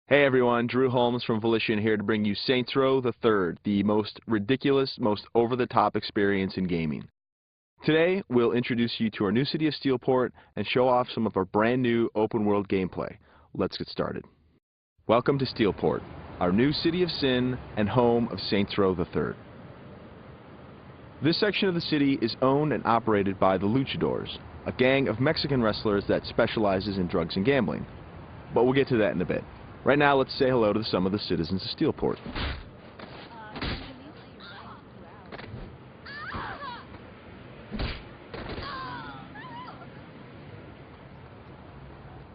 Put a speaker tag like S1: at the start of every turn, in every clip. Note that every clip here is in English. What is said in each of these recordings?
S1: Hey everyone, Drew Holmes from Volition here to bring you Saints Row the Third, the most ridiculous, most over-the-top experience in gaming. Today, we'll introduce you to our new city of Steelport and show off some of our brand new open-world gameplay. Let's get started. Welcome to Steelport, our new city of sin and home of Saints Row the Third. This section of the city is owned and operated by the Luchadors, a gang of Mexican wrestlers that specializes in drugs and gambling. But we'll get to that in a bit. Right now, let's say hello to some of the citizens of Steelport.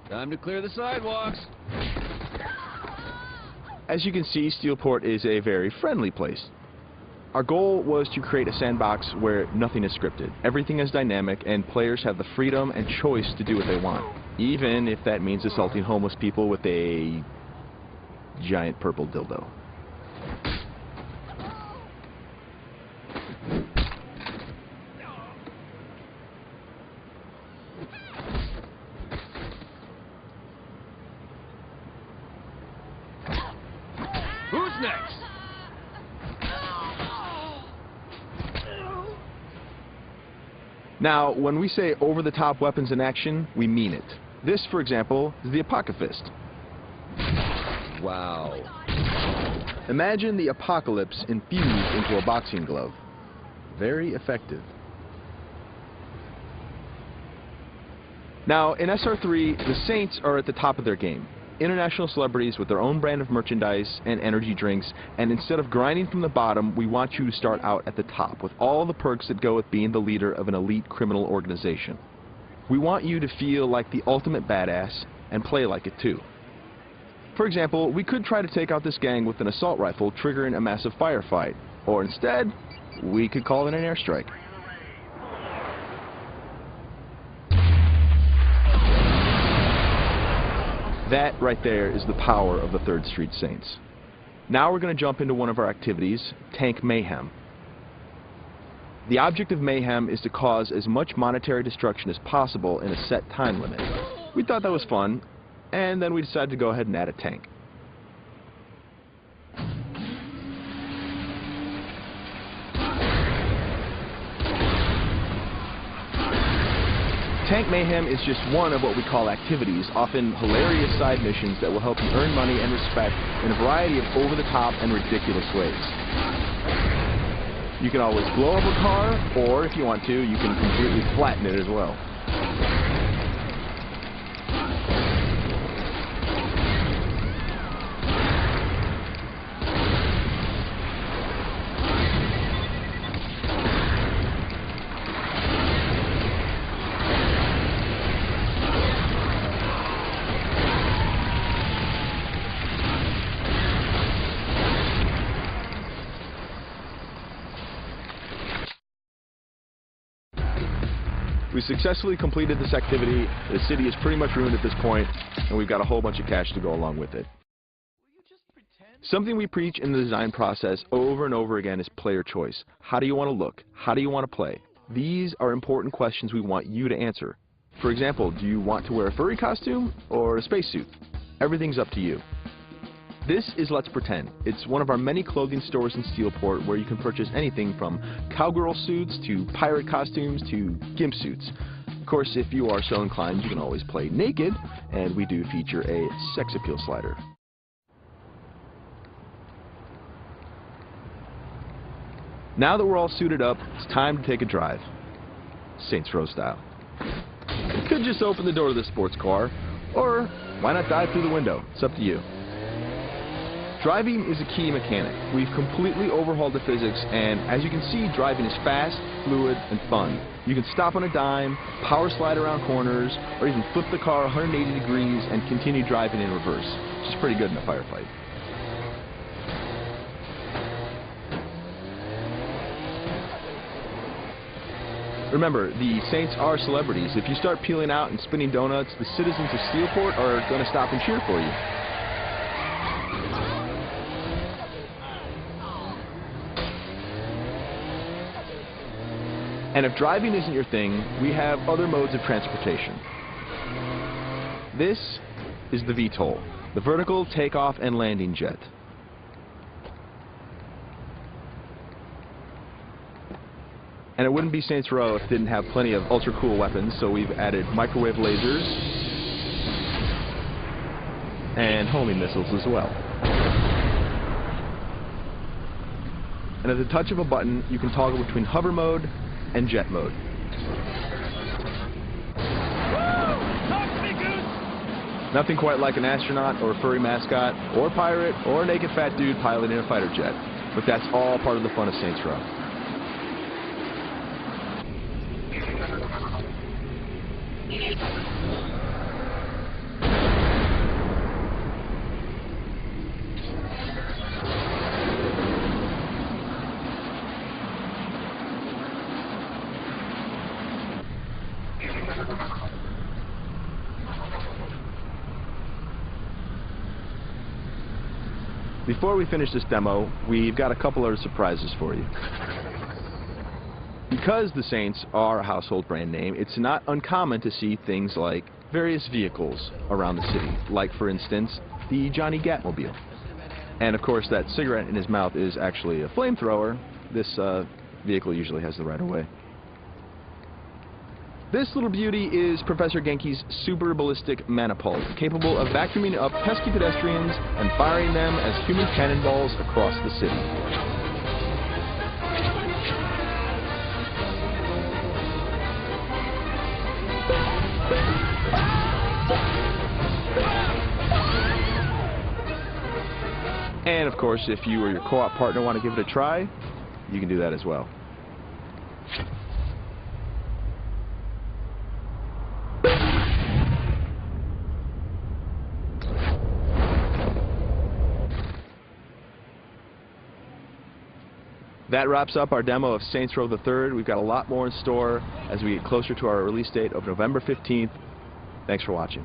S2: Time to clear the sidewalks.
S1: As you can see, Steelport is a very friendly place. Our goal was to create a sandbox where nothing is scripted. Everything is dynamic, and players have the freedom and choice to do what they want, even if that means assaulting homeless people with a giant purple dildo.
S2: Who's next?
S1: Now, when we say over-the-top weapons in action, we mean it. This, for example, is the Apocafist.
S2: Wow.
S1: Imagine the apocalypse infused into a boxing glove. Very effective. Now, in SR3, the Saints are at the top of their game. International celebrities with their own brand of merchandise and energy drinks, and instead of grinding from the bottom, we want you to start out at the top with all the perks that go with being the leader of an elite criminal organization. We want you to feel like the ultimate badass and play like it too. For example, we could try to take out this gang with an assault rifle triggering a massive firefight, or instead, we could call it an airstrike. That right there is the power of the 3rd Street Saints. Now we're going to jump into one of our activities, Tank Mayhem. The object of Mayhem is to cause as much monetary destruction as possible in a set time limit. We thought that was fun, and then we decided to go ahead and add a tank. Tank Mayhem is just one of what we call activities, often hilarious side missions that will help you earn money and respect in a variety of over-the-top and ridiculous ways. You can always blow up a car, or if you want to, you can completely flatten it as well. We successfully completed this activity. The city is pretty much ruined at this point, and we've got a whole bunch of cash to go along with it. Something we preach in the design process over and over again is player choice. How do you want to look? How do you want to play? These are important questions we want you to answer. For example, do you want to wear a furry costume or a spacesuit? Everything's up to you. This is Let's Pretend. It's one of our many clothing stores in Steelport where you can purchase anything from cowgirl suits to pirate costumes to gimp suits. Of course, if you are so inclined, you can always play naked, and we do feature a sex appeal slider. Now that we're all suited up, it's time to take a drive. Saints Row style. You could just open the door to the sports car, or why not dive through the window? It's up to you. Driving is a key mechanic. We've completely overhauled the physics, and as you can see, driving is fast, fluid, and fun. You can stop on a dime, power slide around corners, or even flip the car 180 degrees and continue driving in reverse, which is pretty good in a firefight. Remember, the Saints are celebrities. If you start peeling out and spinning donuts, the citizens of Steelport are going to stop and cheer for you. And if driving isn't your thing, we have other modes of transportation. This is the VTOL. the vertical takeoff and landing jet. And it wouldn't be Saints Row if it didn't have plenty of ultra-cool weapons, so we've added microwave lasers and homing missiles as well. And at the touch of a button, you can toggle between hover mode and jet mode. Nothing quite like an astronaut or a furry mascot or pirate or a naked fat dude piloting a fighter jet, but that's all part of the fun of Saints Row. Before we finish this demo, we've got a couple of surprises for you. Because the Saints are a household brand name, it's not uncommon to see things like various vehicles around the city, like, for instance, the Johnny Gatmobile. And of course, that cigarette in his mouth is actually a flamethrower. This vehicle usually has the right of way. This little beauty is Professor Genki's Super Ballistic Manipulse, capable of vacuuming up pesky pedestrians and firing them as human cannonballs across the city. And of course, if you or your co-op partner want to give it a try, you can do that as well. That wraps up our demo of Saints Row the Third. We've got a lot more in store as we get closer to our release date of November 15th. Thanks for watching.